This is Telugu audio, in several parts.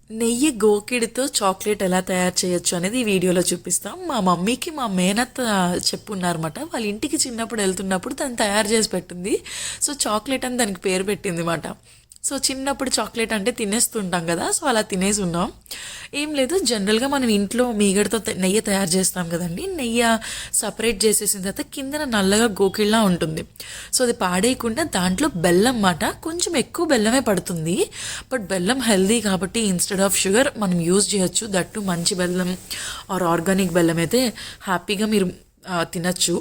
నెయ్యి గోకిడితో చాక్లెట్ ఎలా తయారు చేయొచ్చు అనేది ఈ వీడియోలో చూపిస్తాం. మా మమ్మీకి మా మేనత్త చెప్పున్నారన్నమాట. వాళ్ళ ఇంటికి చిన్నప్పుడు వెళ్తున్నప్పుడు తను తయారు చేసి పెట్టింది. సో చాక్లెట్ అని దానికి పేరు పెట్టింది అన్నమాట. సో చిన్నప్పుడు చాక్లెట్ అంటే తినేస్తుంటాం కదా, సో అలా తినేసి ఉన్నాం. ఏం లేదు, జనరల్గా మనం ఇంట్లో మీగడతో నెయ్యి తయారు చేస్తాం కదండి. నెయ్యి సపరేట్ చేసేసిన తర్వాత కిందన నల్లగా గోకిళ్ళ ఉంటుంది. సో అది పాడేయకుండా దాంట్లో బెల్లం మాట, కొంచెం ఎక్కువ బెల్లమే పడుతుంది. బట్ బెల్లం హెల్దీ కాబట్టి ఇన్స్టెడ్ ఆఫ్ షుగర్ మనం యూజ్ చేయొచ్చు. దట్టు మంచి బెల్లం ఆర్ ఆర్గానిక్ బెల్లం అయితే హ్యాపీగా మీరు తినచ్చు.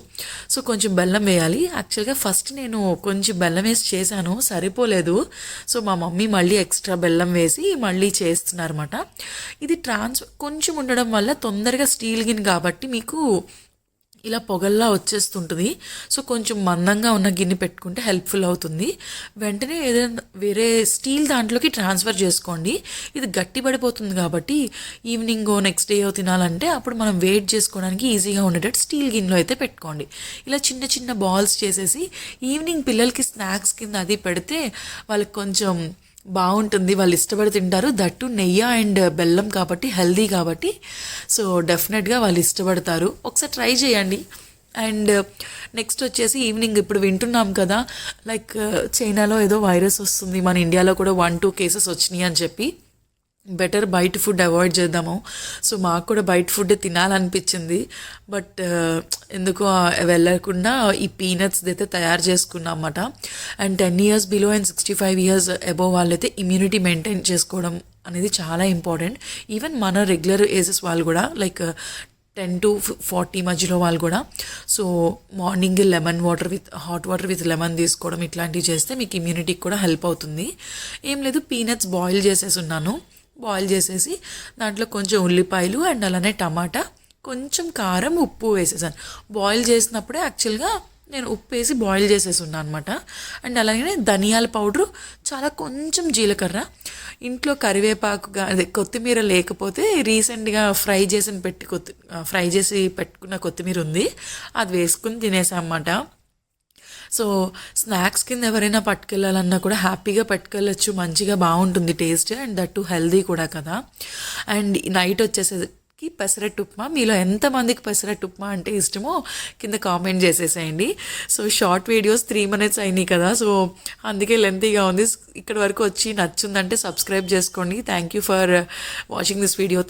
సో కొంచెం బెల్లం వేయాలి. యాక్చువల్గా ఫస్ట్ నేను కొంచెం బెల్లం వేసి చేశాను, సరిపోలేదు. సో మా మమ్మీ మళ్ళీ ఎక్స్ట్రా బెల్లం వేసి మళ్ళీ చేస్తున్నారన్నమాట. ఇది కొంచెం ఉండడం వల్ల తొందరగా స్టీల్ గిన్నె కాబట్టి మీకు ఇలా పొగల్లా వచ్చేస్తుంటుంది. సో కొంచెం మందంగా ఉన్న గిన్నె పెట్టుకుంటే హెల్ప్ఫుల్ అవుతుంది. వెంటనే ఏదైనా వేరే స్టీల్ దాంట్లోకి ట్రాన్స్ఫర్ చేసుకోండి. ఇది గట్టి పడిపోతుంది కాబట్టి ఈవినింగో నెక్స్ట్ డేయో తినాలంటే అప్పుడు మనం వెయిట్ చేసుకోవడానికి ఈజీగా ఉండేటట్టు స్టీల్ గిన్నెలో అయితే పెట్టుకోండి. ఇలా చిన్న చిన్న బాల్స్ చేసేసి ఈవినింగ్ పిల్లలకి స్నాక్స్ కింద అది పెడితే వాళ్ళకి కొంచెం బాగుంటుంది, వాళ్ళు ఇష్టపడి తింటారు. దట్టు నెయ్యి అండ్ బెల్లం కాబట్టి హెల్దీ కాబట్టి సో డెఫినెట్గా వాళ్ళు ఇష్టపడతారు. ఒకసారి ట్రై చేయండి. అండ్ నెక్స్ట్ వచ్చేసి ఈవినింగ్ ఇప్పుడు వింటున్నాం కదా, లైక్ చైనాలో ఏదో వైరస్ వస్తుంది, మన ఇండియాలో కూడా 1-2 కేసెస్ వచ్చినాయి అని చెప్పి. బెటర్ బయట ఫుడ్ అవాయిడ్ చేద్దాము. సో మాకు కూడా బయట ఫుడ్ తినాలనిపించింది. బట్ ఎందుకో వెళ్ళకుండా ఈ పీనట్స్ది అయితే తయారు చేసుకున్నాం అన్నమాట. And 10 years below and 65 years above వాళ్ళైతే ఇమ్యూనిటీ మెయింటైన్ చేసుకోవడం అనేది చాలా ఇంపార్టెంట్. ఈవెన్ మన రెగ్యులర్ ఏజెస్ వాళ్ళు కూడా లైక్ 10 to 40 మధ్యలో వాళ్ళు కూడా. So morning hot water with lemon తీసుకోవడం ఇట్లాంటివి చేస్తే మీకు ఇమ్యూనిటీకి కూడా హెల్ప్ అవుతుంది. ఏం లేదు, పీనట్స్ బాయిల్ చేసేసి ఉన్నాను. బాయిల్ చేసేసి దాంట్లో కొంచెం ఉల్లిపాయలు అండ్ అలానే టమాటా, కొంచెం కారం, ఉప్పు వేసేసాను. బాయిల్ చేసినప్పుడే యాక్చువల్గా నేను ఉప్పు వేసి బాయిల్ చేసేసి ఉన్నాను అనమాట. అండ్ అలాగే ధనియాల పౌడరు, చాలా కొంచెం జీలకర్ర, ఇంట్లో కరివేపాకు అదే కొత్తిమీర లేకపోతే రీసెంట్గా ఫ్రై చేసి పెట్టుకున్న కొత్తిమీర ఉంది, అది వేసుకుని తినేసాం అన్నమాట. సో స్నాక్స్ కింద ఎవరైనా పట్టుకెళ్ళాలన్నా కూడా హ్యాపీగా పట్టుకెళ్ళచ్చు, మంచిగా బాగుంటుంది టేస్ట్, అండ్ దట్టు హెల్దీ కూడా కదా. అండ్ నైట్ వచ్చేసరికి పెసరట్టు ఉప్మా. మీలో ఎంతమందికి పెసరట్టు ఉప్మా అంటే ఇష్టమో కింద కామెంట్ చేసేసేయండి. సో షార్ట్ వీడియోస్ 3 minutes అయినాయి కదా, సో అందుకే లెంతీగా ఉంది. ఇక్కడ వరకు వచ్చి నచ్చుందంటే సబ్స్క్రైబ్ చేసుకోండి. Thank you for watching this video.